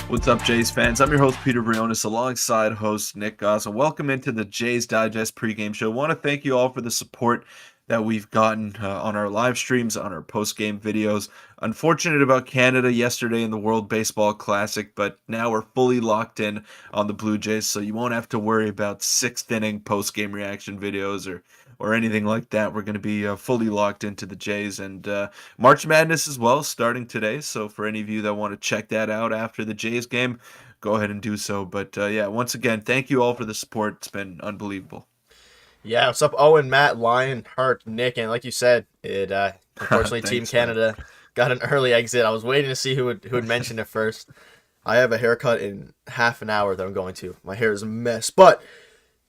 What's up, Jays fans? I'm your host, Peter Vryonis, alongside host Nick Gosse, and welcome into the Jays Digest pregame show. I want to thank you all for the support that we've gotten on our live streams, on our post-game videos. Unfortunate about Canada yesterday in the World Baseball Classic, but now we're fully locked in on the Blue Jays, so you won't have to worry about sixth-inning post-game reaction videos or anything like that. We're going to be fully locked into the Jays, and March Madness as well, starting today. So for any of you that want to check that out after the Jays game, go ahead and do so. But yeah, once again, thank you all for the support. It's been unbelievable. Yeah, what's up, Owen, Matt, Lion, Hart, Nick, and like you said, it unfortunately Team Thanks, man. Canada got an early exit. I was waiting to see who would mention it first. I have a haircut in half an hour that I'm going to. My hair is a mess, but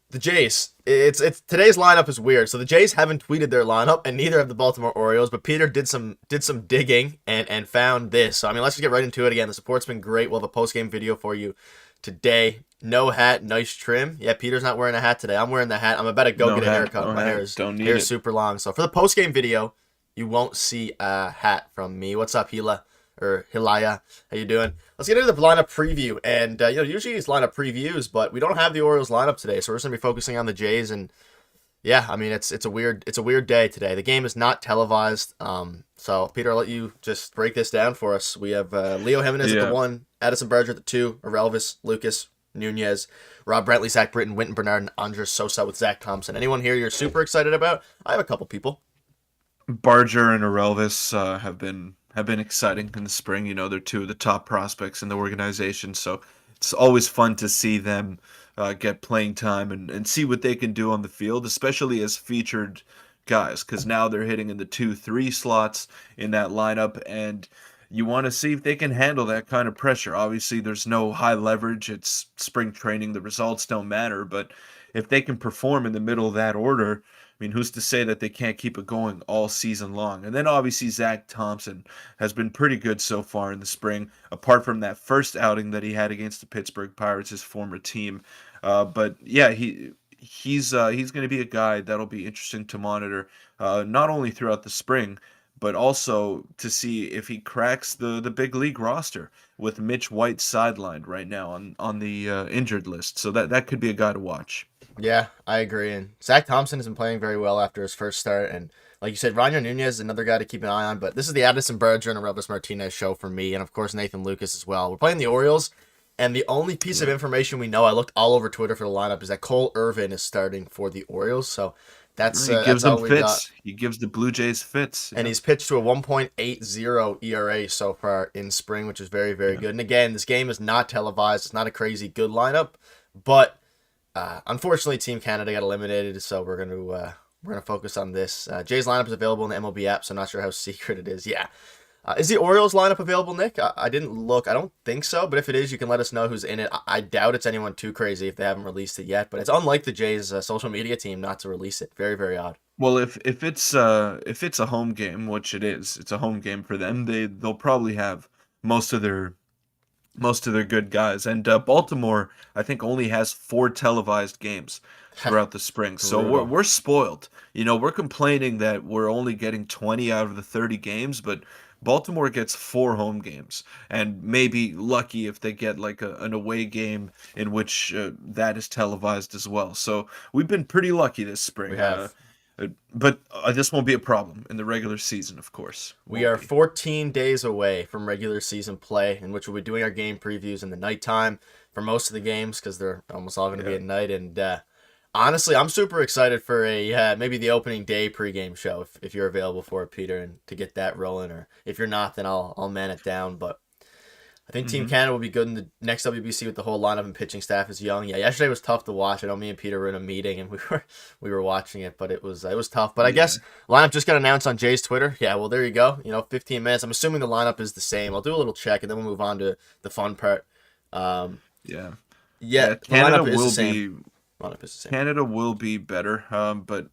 the Jays, it's today's lineup is weird. So the Jays haven't tweeted their lineup, and neither have the Baltimore Orioles. But Peter did some digging and found this. So I mean, let's just get right into it again. The support's been great. We'll have a post game video for you today. No hat, nice trim. Yeah, Peter's not wearing a hat today. I'm wearing the hat. I'm about to go No get a hat, haircut. no My hat. hair is Don't need hair it. is super long. So for the post game video, you won't see a hat from me. What's up, Hila or Hilaya? How you doing? Let's get into the lineup preview. And usually it's lineup previews, but we don't have the Orioles lineup today, so we're just gonna be focusing on the Jays. And yeah, I mean it's a weird day today. The game is not televised. So Peter, I'll let you just break this down for us. We have Leo Jimenez at Yeah. the 1, Addison Barger at the 2, Elvis, Lucas, Nunez, Rob Brantley, Zach Britton, Winton Bernard, and Andres Sosa with Zach Thompson. Anyone here you're super excited about? I have a couple people. Barger and Orelvis have been exciting in the spring. You know, they're two of the top prospects in the organization, so it's always fun to see them get playing time and see what they can do on the field, especially as featured guys, because now they're hitting in the 2-3 slots in that lineup, and you want to see if they can handle that kind of pressure. Obviously, there's no high leverage. It's spring training. The results don't matter, but if they can perform in the middle of that order, I mean, who's to say that they can't keep it going all season long? And then obviously Zach Thompson has been pretty good so far in the spring, apart from that first outing that he had against the Pittsburgh Pirates, his former team. But yeah, he's going to be a guy that'll be interesting to monitor, not only throughout the spring, but also to see if he cracks the big league roster with Mitch White sidelined right now on the injured list. So that could be a guy to watch. Yeah, I agree. And Zach Thompson has been playing very well after his first start. And like you said, Ranier Nunez is another guy to keep an eye on. But this is the Addison Berger and Arelis Martinez show for me. And of course, Nathan Lucas as well. We're playing the Orioles. And the only piece of Yeah. information we know, I looked all over Twitter for the lineup, is that Cole Irvin is starting for the Orioles. So that's He gives that's them all we got. fits. He gives the Blue Jays fits. And Yeah. he's pitched to a 1.80 ERA so far in spring, which is very, very Yeah. good. And again, this game is not televised. It's not a crazy good lineup, but unfortunately, Team Canada got eliminated, so we're gonna focus on this. Jay's lineup is available in the MLB app, so I'm not sure how secret it is. Yeah, is the Orioles lineup available, Nick? I didn't look. I don't think so, but if it is, you can let us know who's in it. I doubt it's anyone too crazy if they haven't released it yet. But it's unlike the Jays' social media team not to release it. Very, very odd. Well, if it's a home game, which it is, it's a home game for them. They'll probably have most of their most of their good guys. And Baltimore, I think, only has 4 televised games throughout the spring. So we're Brutal. we're spoiled. You know, we're complaining that we're only getting 20 out of the 30 games, but Baltimore gets 4 home games, and maybe lucky if they get like an away game in which that is televised as well. So we've been pretty lucky this We spring. have. But this won't be a problem in the regular season, of course. We Won't are be. 14 days away from regular season play, in which we'll be doing our game previews in the nighttime for most of the games because they're almost all going to be Yeah. at night. And honestly, I'm super excited for a maybe the opening day pregame show if you're available for it, Peter, and to get that rolling. Or if you're not, then I'll man it down. But I think Team Hmm. Canada will be good in the next WBC with the whole lineup and pitching staff is young. Yeah, yesterday was tough to watch. I know me and Peter were in a meeting and we were watching it, but it was tough. But I Yeah. guess lineup just got announced on Jay's Twitter. Yeah, well there you go. 15 minutes. I'm assuming the lineup is the same. I'll do a little check and then we'll move on to the fun part. Um, Yeah. yeah, Yeah. the lineup is the same. Lineup is the same. Canada will be better. But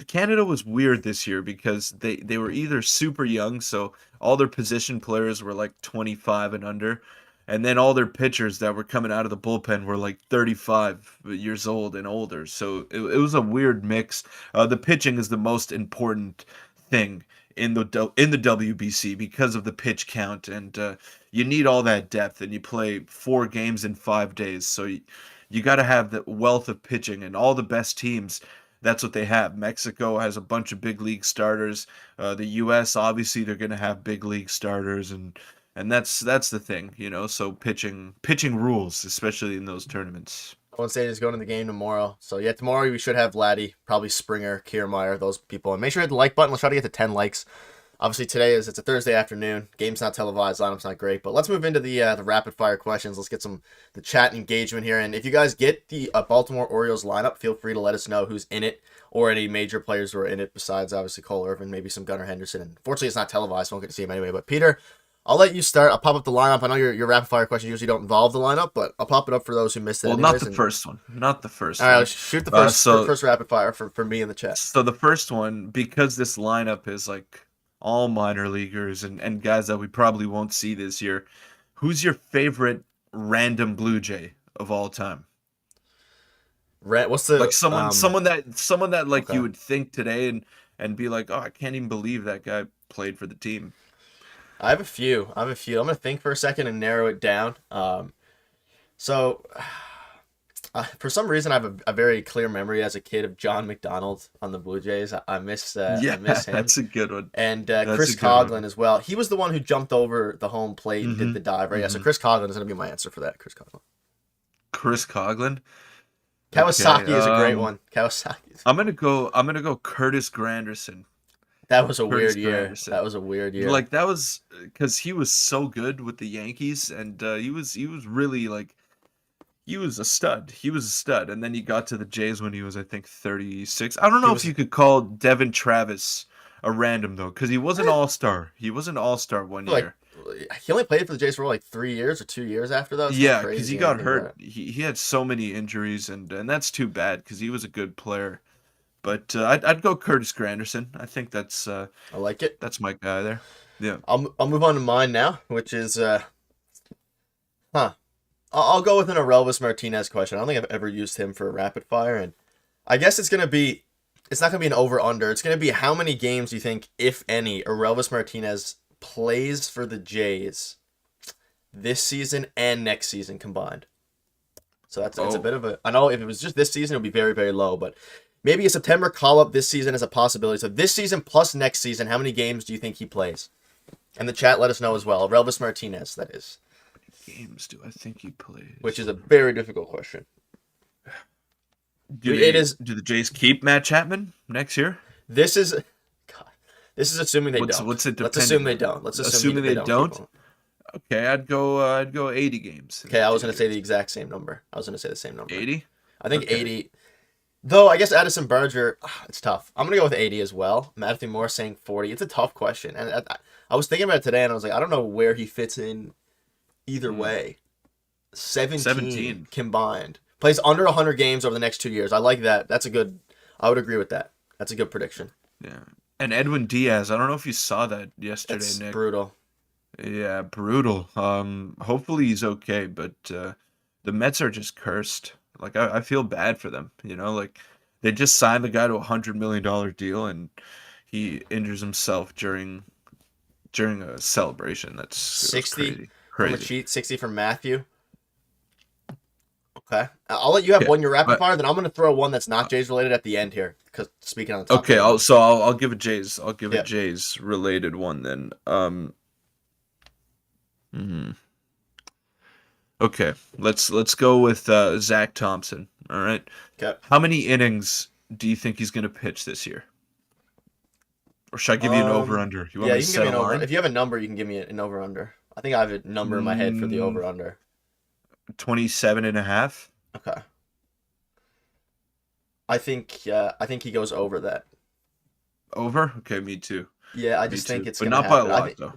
Canada was weird this year because they were either super young, so all their position players were like 25 and under, and then all their pitchers that were coming out of the bullpen were like 35 years old and older. So it was a weird mix. The pitching is the most important thing in the WBC because of the pitch count, and you need all that depth, and you play 4 games in 5 days, so you got to have the wealth of pitching, and all the best teams. That's what they have. Mexico has a bunch of big league starters. The U.S. obviously they're going to have big league starters, and that's the thing, So pitching rules, especially in those tournaments. Golden State is going to the game tomorrow. So, yeah, tomorrow we should have Laddie, probably Springer, Kiermaier, those people. And make sure you hit the like button. Let's try to get to 10 likes. Obviously, it's a Thursday afternoon. Game's not televised. Lineup's not great. But let's move into the rapid-fire questions. Let's get the chat engagement here. And if you guys get the Baltimore Orioles lineup, feel free to let us know who's in it or any major players who are in it besides, obviously, Cole Irvin, maybe some Gunnar Henderson. And fortunately, it's not televised, so I won't get to see him anyway. But, Peter, I'll let you start. I'll pop up the lineup. I know your rapid fire questions usually don't involve the lineup, but I'll pop it up for those who missed it. Well, not the first one. Not the first one. All right, shoot the first rapid fire for me in the chat. So the first one, because this lineup is like all minor leaguers and guys that we probably won't see this year, who's your favorite random Blue Jay of all time? What's the like someone that like okay. You would think today and be like, oh, I can't even believe that guy played for the team. I have a few. I'm gonna think for a second and narrow it down. So for some reason, I have a very clear memory as a kid of John McDonald on the Blue Jays. I miss him. That's a good one. And Chris Coughlin as well. He was the one who jumped over the home plate and did the dive, right? Mm-hmm. Yeah. So Chris Coughlin is gonna be my answer for that. Chris Coughlin. Kawasaki is a great one. Kawasaki. I'm gonna go Curtis Granderson. That was a weird year. That was a weird year. Like that was because he was so good with the Yankees, and he was really like he was a stud. He was a stud, and then he got to the Jays when he was, I think, 36. I don't know if you could call Devin Travis a random though, because he was an all-star. He was an all-star one year. He only played for the Jays for like 3 years or 2 years after that. Yeah, because he got hurt. He had so many injuries, and that's too bad because he was a good player. But I'd go Curtis Granderson. I think that's I like it. That's my guy there. Yeah. I'll move on to mine now, which is I'll go with an Aurelvis Martinez question. I don't think I've ever used him for a rapid fire, and I guess it's not gonna be an over under. It's gonna be how many games do you think, if any, Aurelvis Martinez plays for the Jays this season and next season combined. So that's a bit of a. I know if it was just this season, it would be very, very low, but maybe a September call-up this season is a possibility. So this season plus next season, how many games do you think he plays? And the chat let us know as well. Aurelvis Martinez, that is. How many games do I think he plays? Which is a very difficult question. Do the Jays keep Matt Chapman next year? This is assuming they don't. What's it? Let's assume they don't. Let's assume they don't. Okay, I'd go 80 games. Okay, I was going to say the exact same number. I was going to say the same number. 80? I think 80. Though, I guess Addison Barger, it's tough. I'm going to go with 80 as well. Matthew Moore saying 40. It's a tough question. And I was thinking about it today, and I was like, I don't know where he fits in either way. 17 combined. Plays under 100 games over the next 2 years. I like that. I would agree with that. That's a good prediction. Yeah. And Edwin Diaz, I don't know if you saw that yesterday, Nick. Nick. Brutal. Yeah, brutal. Hopefully he's okay, but the Mets are just cursed. Like I feel bad for them. Like they just signed the guy to $100 million deal, and he injures himself during a celebration. That's 60 crazy. From a cheat, 60 from Matthew. Okay, I'll let you have one your rapid fire. Then I'm going to throw one that's not Jays related at the end here. Because speaking on the top. Okay, I'll give a Jays. I'll give a Jays related one then. Okay, let's go with Zach Thompson. All right. Okay. How many innings do you think he's going to pitch this year? Or should I give you an over/under? You can give me an over. If you have a number, you can give me an over/under. I think I have a number in my head for the over/under. 27.5. Okay. I think he goes over that. Over? Okay, me too. Yeah, I just think it's but gonna not happen. by a lot though.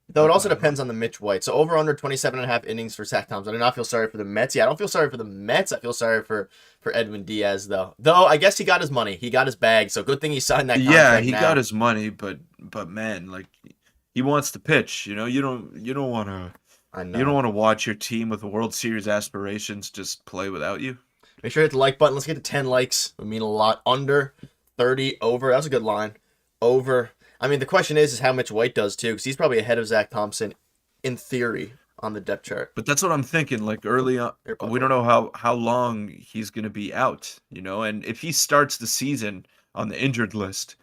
Though it also depends on the Mitch White. So over under 27.5 innings for Zach Thompson. I do not feel sorry for the Mets. Yeah, I don't feel sorry for the Mets. I feel sorry for Edwin Diaz though. Though I guess he got his money. He got his bag. So good thing he signed that contract. Yeah, he got his money, but man, like he wants to pitch. You don't want to. I know. You don't want to watch your team with World Series aspirations just play without you. Make sure to hit the like button. Let's get to 10 likes. It would mean a lot. Under 30, over. That was a good line. Over. I mean, the question is how Mitch White does too, because he's probably ahead of Zach Thompson in theory on the depth chart. But that's what I'm thinking. Like early on, we don't know how long he's going to be out, you know. And if he starts the season on the injured list,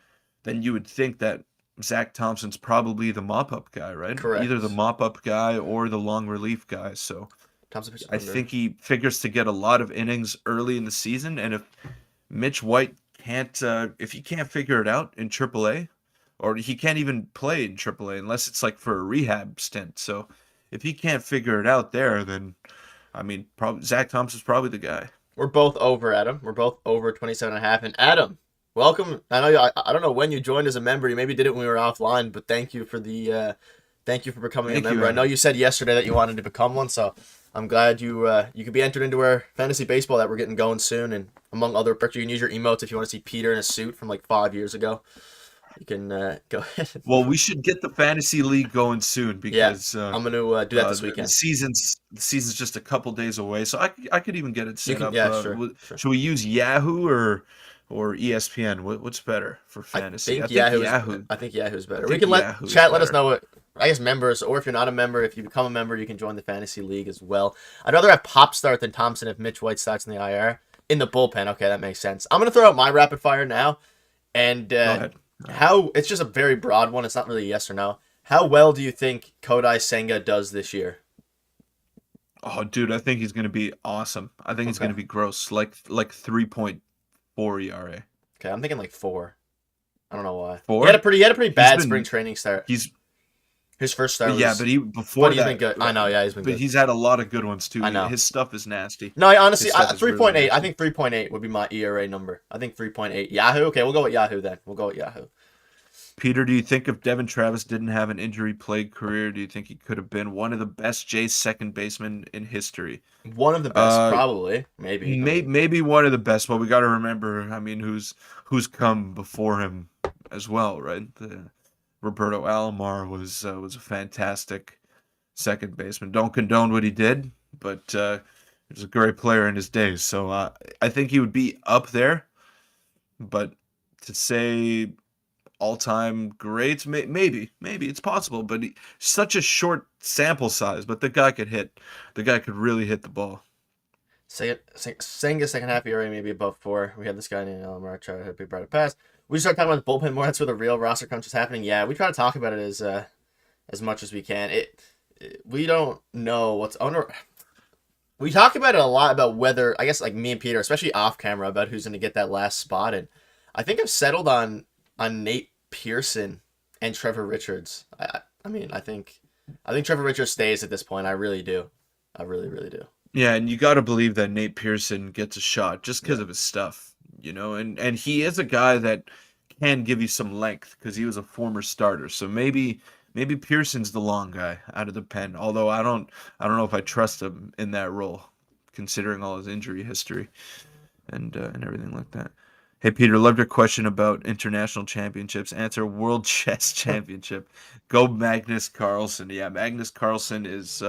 then you would think that Zach Thompson's probably the mop up guy, right? Either the Correct. mop up guy or the long relief guy. So Thompson pitches I under. think he figures to get a lot of innings early in the season. And if Mitch White can't, if he can't figure it out in AAA, or he can't even play in AAA unless it's like for a rehab stint. So if he can't figure it out there, then I mean, probably Zach Thompson's probably the guy. We're both over, Adam. We're both over 27.5. And Adam, welcome. I know I don't know when you joined as a member. You maybe did it when we were offline, but thank you for becoming a member. I know you said yesterday that you wanted to become one, so I'm glad you could be entered into our fantasy baseball that we're getting going soon. And among other perks, you can use your emotes if you want to see Peter in a suit from like 5 years ago. You can go ahead. Well, we should get the fantasy league going soon because I'm gonna do that this weekend. The season's just a couple days away, so I could even get it set up. Yeah, sure. Should we use Yahoo or ESPN? What's better for fantasy? I think Yahoo's better. We can let Yahoo's chat let us better. know what, I guess, members, or if you're not a member, if you become a member, you can join the fantasy league as well. I'd rather have Pop start than Thompson if Mitch White starts in the IR. In the bullpen, okay, that makes sense. I'm gonna throw out my rapid fire now, and Go ahead. it's just a very broad one. It's not really yes or no. How well do you think Kodai Senga does this year? Oh, dude, I think he's gonna be awesome. I think he's gonna be gross, like 3.4 ERA. Okay, I'm thinking like 4. I don't know why. 4? He had a pretty bad spring training start. His first start was... but he's been good. I know, yeah, he's been good. But he's had a lot of good ones too. I know. His stuff is nasty. No, honestly, His stuff is 3.8. really nasty. I think 3.8 would be my ERA number. I think 3.8. Yahoo? Okay, we'll go with Yahoo then. Peter, do you think if Devin Travis didn't have an injury-plagued career, do you think he could have been one of the best Jays second basemen in history? One of the best, probably. Maybe. Maybe one of the best, but we got to remember, I mean, who's come before him as well, right? Roberto Alomar was a fantastic second baseman. Don't condone what he did, but he was a great player in his days. So I think he would be up there, but to say all-time greats, maybe it's possible, but such a short sample size. But the guy could really hit the ball. Senga second half ERA maybe above 4. We had this guy named Alomar try to be brought it past. We start talking about the bullpen more. That's where the real roster crunch is happening. Yeah, we try to talk about it as much as we can. We don't know what's under. We talk about it a lot about whether, I guess, like me and Peter, especially off camera, about who's going to get that last spot. And I think I've settled on Nate Pearson and Trevor Richards. I mean, I think Trevor Richards stays at this point. I really do. I really, really do. Yeah, and you got to believe that Nate Pearson gets a shot just because of his stuff, you know, and he is a guy that can give you some length because he was a former starter. So maybe Pearson's the long guy out of the pen. Although I don't know if I trust him in that role, considering all his injury history and everything like that. Hey Peter, loved your question about international championships. Answer: World Chess Championship. Go Magnus Carlsen. Yeah, Magnus Carlsen is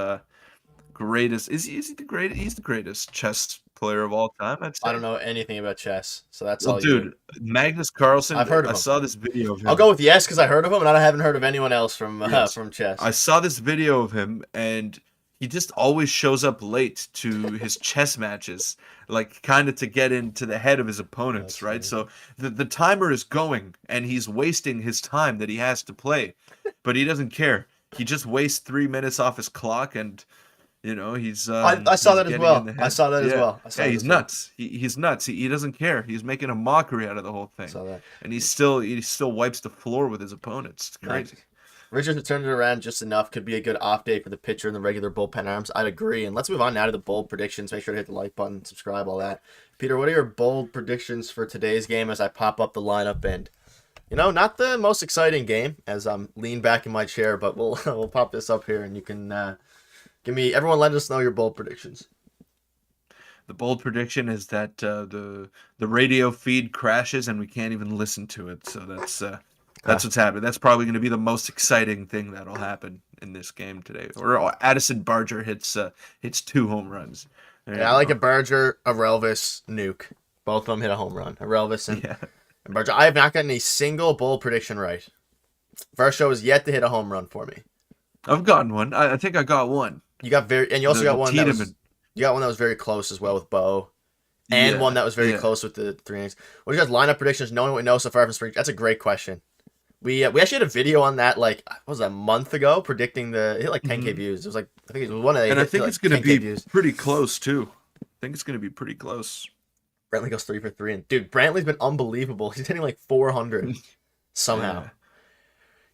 greatest. Is he the greatest? He's the greatest chess player of all time. I'd say. I don't know anything about chess, so that's well, all. Dude, Magnus Carlsen. I've heard of him. I saw this video of him. I'll go with yes because I heard of him, and I haven't heard of anyone else from chess. I saw this video of him, and he just always shows up late to his chess matches, like kind of to get into the head of his opponents, that's right? Funny. So the timer is going, and he's wasting his time that he has to play, but he doesn't care. He just wastes 3 minutes off his clock, and you know he's. I saw that as well. I saw that as well. Yeah, he's nuts. He's nuts. He doesn't care. He's making a mockery out of the whole thing. I saw that. And he still wipes the floor with his opponents. It's crazy. Nice. Richards turned it around just enough. Could be a good off day for the pitcher and the regular bullpen arms. I'd agree. And let's move on now to the bold predictions. Make sure to hit the like button, subscribe, all that. Peter, what are your bold predictions for today's game as I pop up the lineup? And, you know, not the most exciting game as I'm leaned back in my chair, but we'll pop this up here and you can everyone let us know your bold predictions. The bold prediction is that the radio feed crashes and we can't even listen to it. So that's what's happening. That's probably going to be the most exciting thing that'll happen in this game today. Or Addison Barger hits 2 home runs. Yeah, I like a Barger, a Relvis, Nuke. Both of them hit a home run. A Relvis and Barger. I have not gotten a single bold prediction right. Varsho is yet to hit a home run for me. I've gotten one. I think I got one. And you also got The one that was Tiedemann. you got one that was very close as well with Bo, and one Yeah, that was very yeah. close with the 3 innings. What are you guys lineup predictions? Knowing what we know so far from spring, that's a great question. We actually had a video on that like what was that, a month ago predicting it hit like 10K Hmm. views. It was like I think it was one of they And I hit think it's like going to 10K be views. pretty close too. I think it's going to be pretty close. Brantley goes 3 for 3, and dude, Brantley's been unbelievable. He's hitting like 400 somehow. Yeah.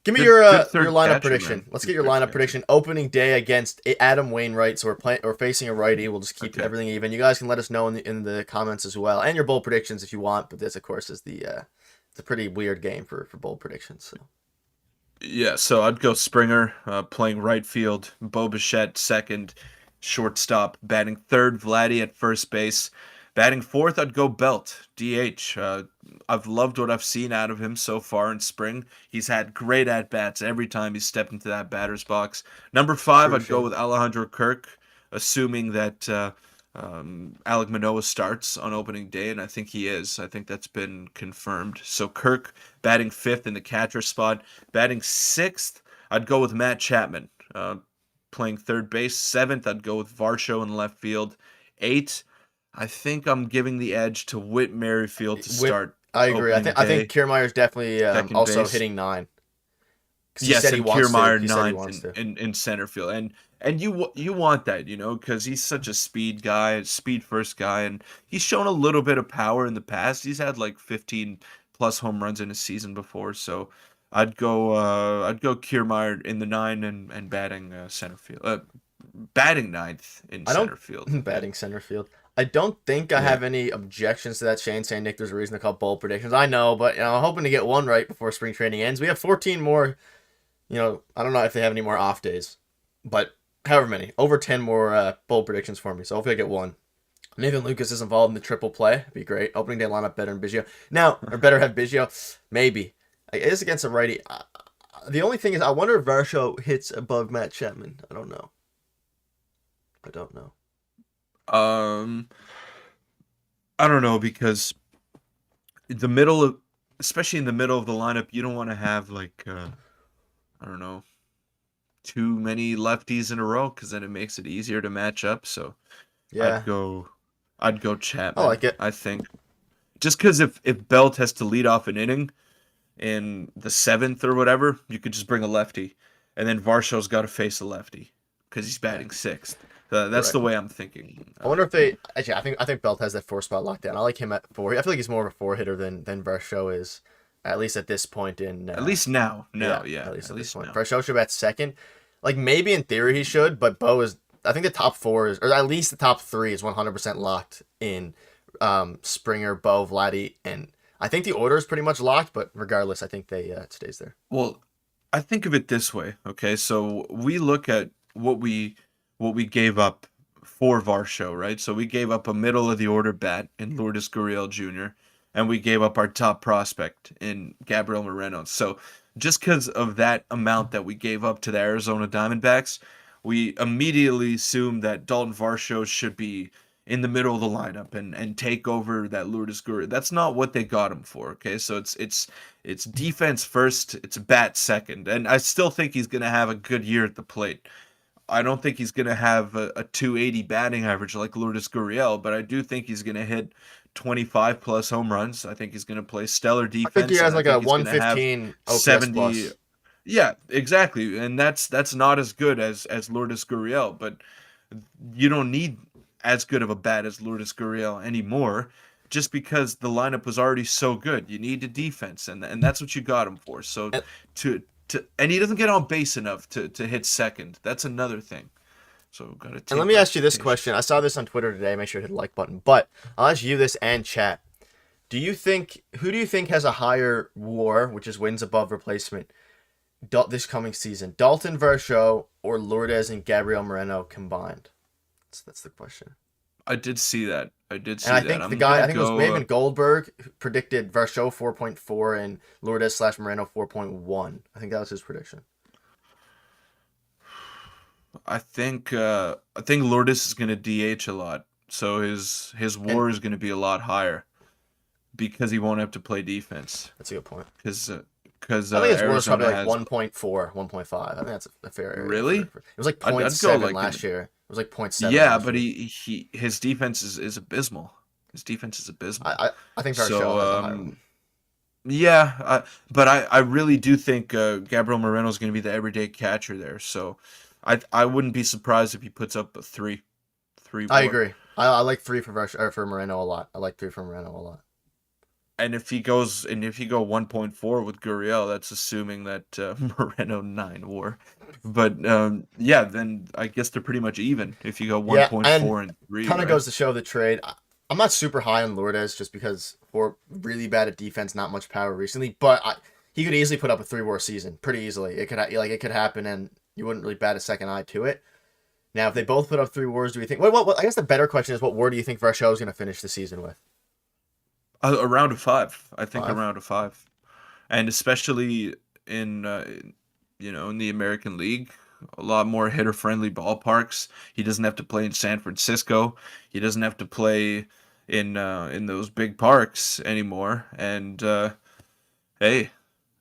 Give me Good your third lineup catcher, prediction. man. Let's get Good your third lineup catcher. prediction. Opening day against Adam Wainwright. So we're facing a righty. We'll just keep Okay. everything even. You guys can let us know in the comments as well, and your bold predictions if you want. But this, of course, is it's a pretty weird game for bold predictions. So Yeah, so I'd go Springer, playing right field, Bo Bichette second, shortstop, batting third, Vladdy at first base. Batting fourth, I'd go Belt, DH. I've loved what I've seen out of him so far in spring. He's had great at-bats every time he's stepped into that batter's box. Number five, true, I'd go Shane. with Alejandro Kirk, assuming that Alec Manoah starts on opening day, and I think he is. I think that's been confirmed. So Kirk batting fifth in the catcher spot. Batting sixth, I'd go with Matt Chapman. Playing third base. Seventh, I'd go with Varsho in left field. Eight, I think I'm giving the edge to Whit Merrifield to Whip. start I agree. opening I think day. Kiermaier's definitely Second also base. hitting 9 because he Yes, said he and wants to. Kiermaier He said he ninth wants to. in center field, and you want that, because he's such a speed guy, speed first guy, and he's shown a little bit of power in the past. He's had like 15 plus home runs in a season before, so I'd go Kiermaier in the 9 and batting center field, batting ninth in I don't center field. batting center field. I don't think I Yeah. have any objections to that. Shane saying Nick, there's a reason to call bold predictions. I know, but I'm hoping to get one right before spring training ends. We have 14 more. I don't know if they have any more off days, but however many, over 10 more bold predictions for me. So hopefully I get one. Nathan Lucas is involved in the triple play. It'd be great. Opening day lineup better than Biggio. Now, or better have Biggio. Maybe. It is against a righty. The only thing is, I wonder if Varsho hits above Matt Chapman. I don't know. I don't know. Um, I don't know because the middle of, especially in the middle of the lineup, you don't want to have like I don't know, too many lefties in a row because then it makes it easier to match up. So I'd Yeah, go I'd go I Chapman, like it. I think. Just because if Belt has to lead off an inning in the seventh or whatever, you could just bring a lefty, and then Varsho's got to face a lefty because he's batting sixth. That's Right. the way I'm thinking. I wonder if they actually. I think Belt has that 4 spot locked down. I like him at 4. I feel like he's more of a 4 hitter than Varsho is, at least at this point in. At least now, Yeah, yeah, at least at at this least point. now. Varsho should bat second. Like maybe in theory he should, but Bo is. I think the top 4 is, or at least the top 3 is 100% locked in. Springer, Bo, Vladdy, and I think the order is pretty much locked. But regardless, I think it stays there. Well, I think of it this way, okay? So we look at what we gave up for Varsho, right? So we gave up a middle of the order bat in Lourdes Gurriel Jr., and we gave up our top prospect in Gabriel Moreno. So just because of that amount that we gave up to the Arizona Diamondbacks, we immediately assumed that Dalton Varsho should be in the middle of the lineup and take over that Lourdes Gurriel. That's not what they got him for, okay? So it's defense first, it's bat second, and I still think he's going to have a good year at the plate. I don't think he's going to have a 280 batting average like Lourdes Gurriel, but I do think he's going to hit 25 plus home runs. I think he's going to play stellar I think he defense, has and I like a think he's going to have 115 OPS 70. plus. Yeah, exactly, and that's not as good as Lourdes Gurriel, but you don't need as good of a bat as Lourdes Gurriel anymore. Just because the lineup was already so good, you need a defense, and that's what you got him for. So And, and he doesn't get on base enough to hit second. That's another thing. So got to and let take me that ask you into this consideration. question. I saw this on Twitter today. Make sure to hit the like button. But I'll ask you this and chat. Who do you think has a higher WAR, which is wins above replacement, this coming season? Dalton Varsho or Lourdes and Gabriel Moreno combined? That's the question. I did see that. I did see And I that. think the I'm guy, gonna I think it was go. maybe Goldberg, who predicted Varsho 4.4 and Lourdes/Moreno 4.1. I think that was his prediction. I think Lourdes is gonna DH a lot, so his And WAR is gonna be a lot higher because he won't have to play defense. that's a good point. Because because I think his WAR is probably Arizona like has 1.4, 1.5. I think that's a fair area really. it was like I'd go .7 like in last year. It was like .7 yeah, last but year. he his defense is abysmal. His defense is abysmal. I think Varsho So has a higher one. yeah, but I really do think Gabriel Moreno is going to be the everyday catcher there. So I wouldn't be surprised if he puts up a three I WAR. agree. I like three for Varsho, or for Moreno a lot. I like three for Moreno a lot. And if you go 1.4 with Gurriel, that's assuming that Moreno 9 WAR. But yeah, then I guess they're pretty much even if you go Yeah, and 1.4 and 3, kind of right? goes to show the trade. I'm not super high on Lourdes just because we're really bad at defense, not much power recently. But he could easily put up a 3 WAR season, pretty easily. It could happen, and you wouldn't really bat a second eye to it. Now, if they both put up 3 WARs, do we think? What I guess the better question is, what WAR do you think Varsho is going to finish the season with? Around a 5. I think 5. around a 5. And especially in in the American League, a lot more hitter friendly ballparks. He doesn't have to play in San Francisco. He doesn't have to play in those big parks anymore. And hey,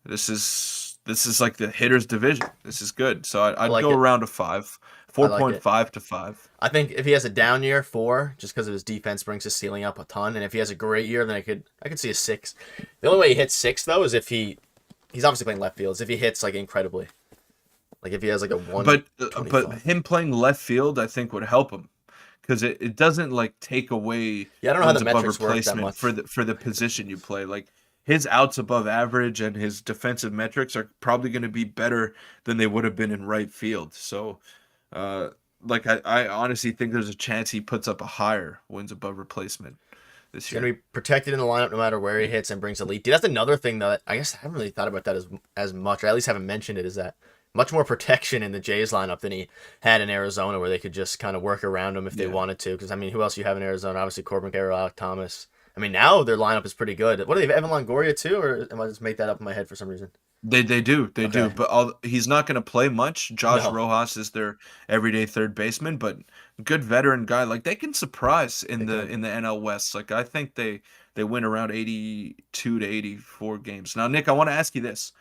this is like the hitters division. This is good. So I I'd like go it. around a 5, I four like point it. five to 5. I think if he has a down year, 4, just because of his defense brings his ceiling up a ton. And if he has a great year, then I could see a 6. The only way he hits 6 though is if he's obviously playing left field. Is if he hits like incredibly, like if he has like a But 125. him playing left field, I think would help him because it doesn't like take away Yeah, I don't know how the wins above metrics work that replacement for much. the position you play. Like his outs above average and his defensive metrics are probably going to be better than they would have been in right field. So, uh, like I honestly think there's a chance he puts up a higher wins above replacement He's this gonna year. be protected in the lineup no matter where he hits and brings elite. Dude, that's another thing that I guess I haven't really thought about that as much. Or at least haven't mentioned it. Is that much more protection in the Jays lineup than he had in Arizona, where they could just kind of work around him if they Yeah. wanted to. Because I mean, who else you have in Arizona? Obviously Corbin Carroll, Alec Thomas. I mean, now their lineup is pretty good. What do they have? Evan Longoria too, or am I just make that up in my head for some reason? They do, Okay, but he's not going to play much. Josh no, Rojas is their everyday third baseman, but good veteran guy. Like they can surprise in they the could. in the NL West. Like I think they win around 82 to 84 games. Now, Nick, I want to ask you this.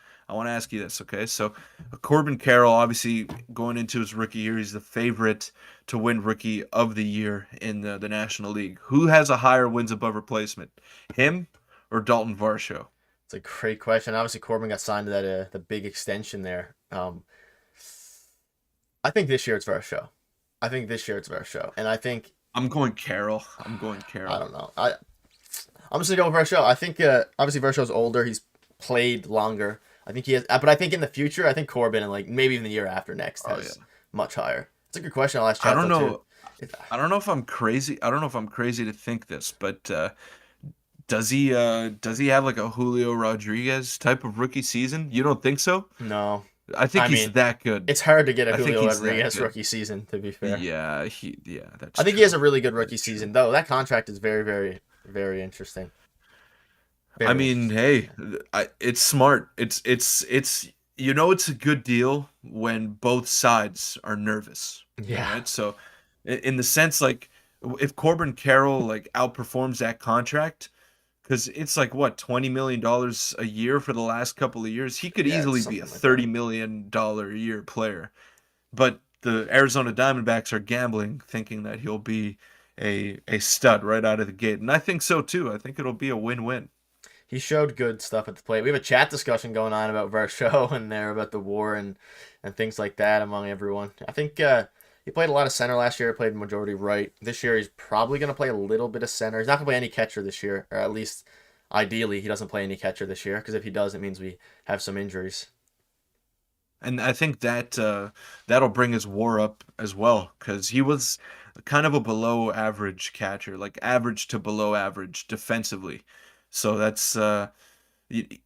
Okay? So, Corbin Carroll, obviously going into his rookie year, he's the favorite to win Rookie of the Year in the National League. Who has a higher wins above replacement, him or Dalton Varsho? It's a great question. Obviously Corbin got signed to that the big extension there. I think this year it's Varsho. I think this year it's Varsho, and I think I'm going Carroll. I'm going I Carroll. don't know. I'm just gonna go with Varsho. I think obviously Varsho's older. He's played longer. I think he has, but I think in the future, I think Corbin and like maybe even the year after next Oh yeah. has much higher. It's a good question. I'll ask I Chat don't though too. know. I don't know if I'm crazy. I don't know if I'm crazy to think this, but does he have like a Julio Rodriguez type of rookie season? You don't think so? No, I think I he's mean that good. it's hard to get a I think Julio he's that Rodriguez good. rookie season. To be fair, Yeah, I that's think he has true. a really good rookie That's true. season though. That contract is very, very, very interesting. I Very mean, interesting. hey, it's smart. It's it's a good deal when both sides are nervous. All Yeah. right. So in the sense like if Corbin Carroll like outperforms that contract, because it's like what $20 million a year for the last couple of years. He could Yeah, it's easily be a something like that. $30 million a year player. But the Arizona Diamondbacks are gambling, thinking that he'll be a stud right out of the gate, and I think so too. I think it'll be a win-win. He showed good stuff at the plate. We have a chat discussion going on about Varsho and there about the war and things like that among everyone. I think he played a lot of center last year. Played majority right. This year he's probably going to play a little bit of center. He's not going to play any catcher this year, or at least ideally he doesn't play any catcher this year. Because if he does, it means we have some injuries. And I think that that'll bring his WAR up as well because he was kind of a below average catcher, like average to below average defensively. So that's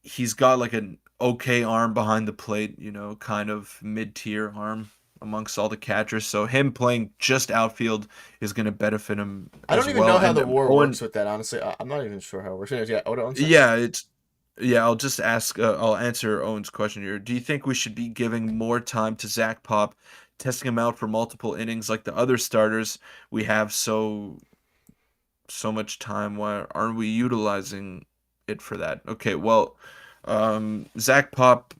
he's got like an okay arm behind the plate, kind of mid-tier arm amongst all the catchers. So him playing just outfield is going to benefit him I don't as even well. know how And the war works Owen, with that. Honestly, I'm not even sure how it works. Yeah, Oda owns that. yeah, yeah. I'll answer Owen's question here. Do you think we should be giving more time to Zach Pop, testing him out for multiple innings like the other starters we have so much time? Why aren't we utilizing it for that? Okay, well. Zach Pop,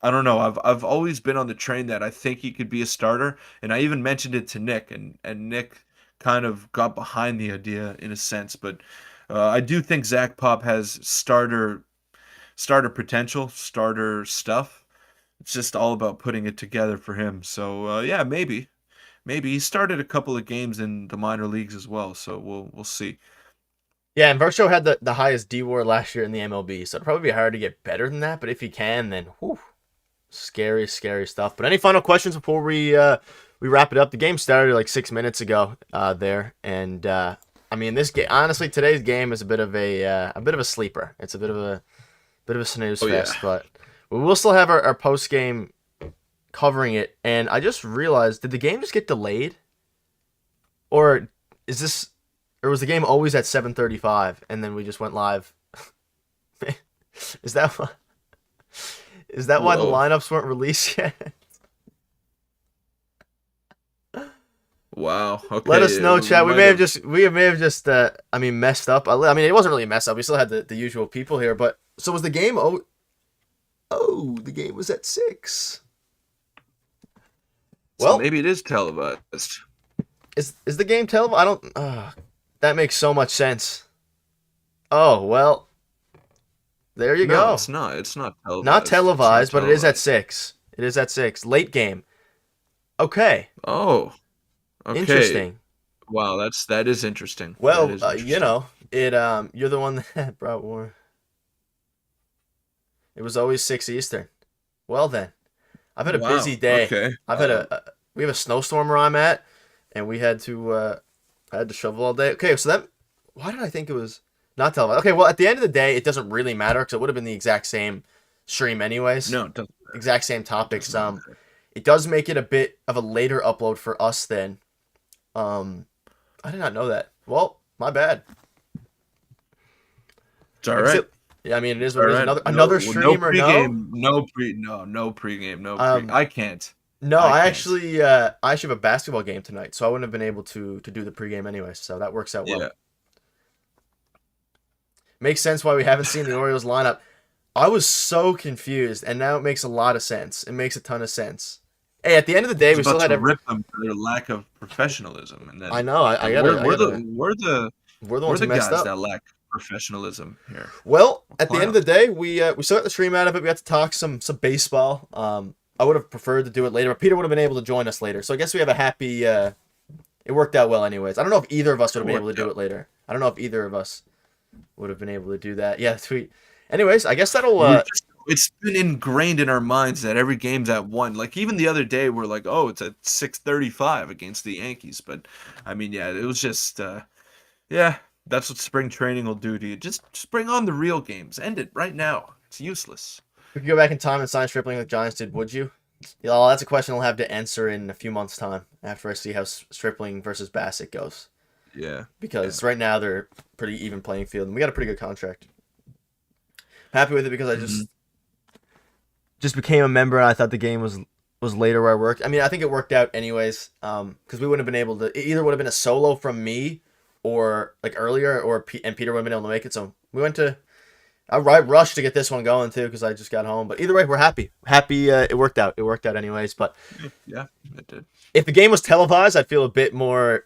I don't know. I've always been on the train that I think he could be a starter, and I even mentioned it to Nick, and Nick kind of got behind the idea in a sense. But I do think Zach Pop has starter potential, starter stuff. It's just all about putting it together for him. So yeah, maybe he started a couple of games in the minor leagues as well. So we'll see. Yeah, and Varsho had the highest D WAR last year in the MLB, so it'd probably be hard to get better than that. But if he can, then whew, scary, scary stuff. But any final questions before we wrap it up? The game started like 6 minutes ago there, and I mean this game. Honestly, today's game is a bit of a sleeper. It's a bit of a snooze Oh yeah. fest, but we will still have our post game covering it. And I just realized, did the game just get delayed, or is this, or was the game always at 7:35 and then we just went live? is that why, is that why the Whoa. lineups weren't released yet? Wow. Let Okay. us know, We chat. We might may have have. just I mean messed up. I mean it wasn't really messed up. We still had the usual people here, but so was the game? Oh, the game was at 6. So Well, maybe it is televised. is the game televised? I don't. That makes so much sense. Oh well, there you No, go. it's not. It's not Not televised. It's not televised, but it is at televised. 6. It is at 6. Late game. Okay, Oh. Okay. interesting. Wow. That is interesting. That Well, is you interesting. know, you're the one that brought war. It was always 6 Eastern. Well then, I've had a Wow. busy day. Okay. I've had we have a snowstorm where I'm at, and I had to shovel all day. Okay, so that, why did I think it was not televised? Okay, well at the end of the day, it doesn't really matter because it would have been the exact same stream anyways, No, it doesn't. exact same topics. Doesn't matter. It does make it a bit of a later upload for us then. Um, I did not know that. Well, my bad. It's all I guess right. it. Yeah, I mean it is All what it is. right. Another No stream or no? pregame. No pregame. No pre. Um, I can't. no, I can't. I actually have a basketball game tonight, so I wouldn't have been able to do the pregame anyway. So that works out well. Yeah. Makes sense why we haven't seen the Orioles lineup. I was so confused, and now it makes a lot of sense. It makes a ton of sense. Hey, at the end of the I day, was we still about had to every. rip them for their lack of professionalism, and I then know. I we're gotta. the we're the We're the we're ones who the messed guys up. that lack professionalism here. Well, We're at the end of the clowns. day, we start the stream out of it. We got to talk some baseball. I would have preferred to do it later, but Peter would have been able to join us later. So I guess we have a happy. It worked out well, anyways. I don't know if either of us would It have been able to worked do out. it later. I don't know if either of us would have been able to do that. Yeah, tweet. Anyways, I guess that'll. It's been ingrained in our minds that every game's at 1. Like even the other day, we're like, oh, it's at 6:35 against the Yankees. But I mean, yeah, it was just yeah, that's what spring training will do to you. Just bring on the real games. End it right now. It's useless. If you could go back in time and sign Stripling like Giants did, would you? Yeah, well, that's a question I'll have to answer in a few months' time after I see how Stripling versus Bassett goes. Yeah. Yeah. Because right now they're pretty even playing field, and we got a pretty good contract. Happy with it because I Mhm. just became a member, and I thought the game was later where I worked. I mean, I think it worked out anyways. Because we wouldn't have been able to. It either would have been a solo from me, or like earlier, and Peter wouldn't have been able to make it. So we went to. I rushed to get this one going too because I just got home. But either way, we're happy. Happy it worked out. It worked out anyways. But Yeah, it did. if the game was televised, I'd feel a bit more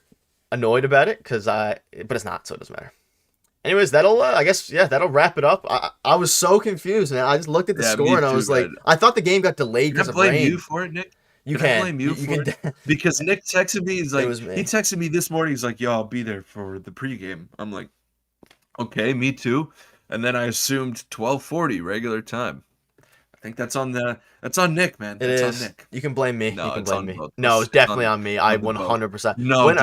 annoyed about it but it's not, so it doesn't matter. Anyways, that'll I guess yeah, that'll wrap it up. I was so confused, man. I just looked at the Yeah, score me and I too, was like, man. I thought the game got delayed Can because I of blame you rain. for it, Nick? You Can I can, blame you you for can. it? Because Nick texted me. He's It like, was he me. texted me this morning. He's like, "Yo, I'll be there for the pregame." I'm like, "Okay, me too." And then I assumed 12:40 regular time. I think that's on Nick, man. It That's on is. Nick. You can blame me. You No, can it's blame on me. both of No, us. it's It's definitely on me. I on the both. 100%. No, When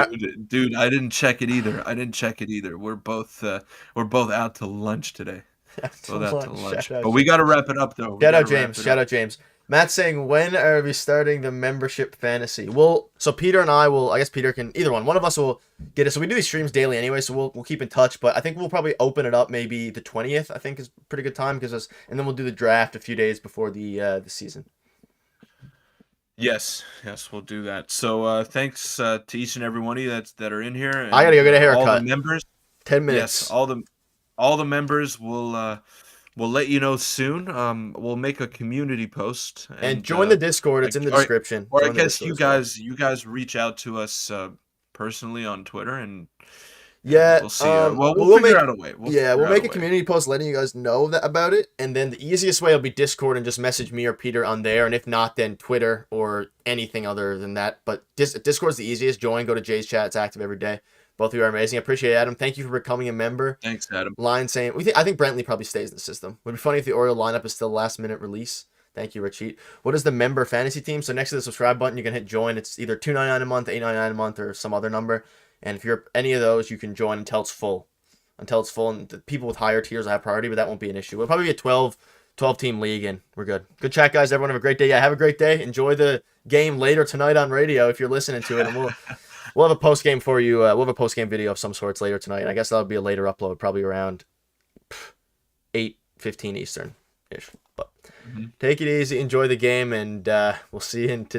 dude, I didn't check it either. I didn't check it either. We're both out to lunch today. after Both out to lunch, lunch. shout out But we James. got to wrap it up though. We Shout got out to wrap James. it Shout up. out James. Matt's saying, when are we starting the membership fantasy? Well, so Peter and I will. I guess Peter can. Either one. One of us will get it. So we do these streams daily anyway. So we'll keep in touch. But I think we'll probably open it up maybe the 20th. I think is a pretty good time because and then we'll do the draft a few days before the season. Yes, yes, we'll do that. So thanks to each and every one of you that are in here, I gotta and go get a all the haircut. members. 10 Yes, minutes. all the members will we'll let you know soon. We'll make a community post, And and join the Discord. It's in the or description. I Join the guess Discord as well. you guys reach out to us personally on Twitter, and Yeah, we'll see. Well, we'll we'll figure make out a way. We'll yeah, figure we'll out a make a way. community post letting you guys know that about it, and then the easiest way will be Discord and just message me or Peter on there, and if not, then Twitter or anything other than that. But Discord's the easiest. Join, go to Jay's chat. It's active every day. Both of you are amazing. I appreciate it, Adam. Thank you for becoming a member. Thanks, Adam. Line saying I think Brentley probably stays in the system. Would be funny if the Oriole lineup is still last minute release. Thank you, Rachit. What is the member fantasy team? So next to the subscribe button, you can hit join. It's either $2.99 a month, $8.99 a month, or some other number. And if you're any of those, you can join until it's full. Until it's full, and the people with higher tiers will have priority, but that won't be an issue. It'll probably be a 12 team league, and we're good. Good chat, guys. Everyone have a great day. Yeah, have a great day. Enjoy the game later tonight on radio if you're listening to it, and we'll have a post game for you. We'll have a post game video of some sorts later tonight. And I guess that'll be a later upload, probably around 8:15 Eastern ish. But take it easy, enjoy the game, and we'll see you in today.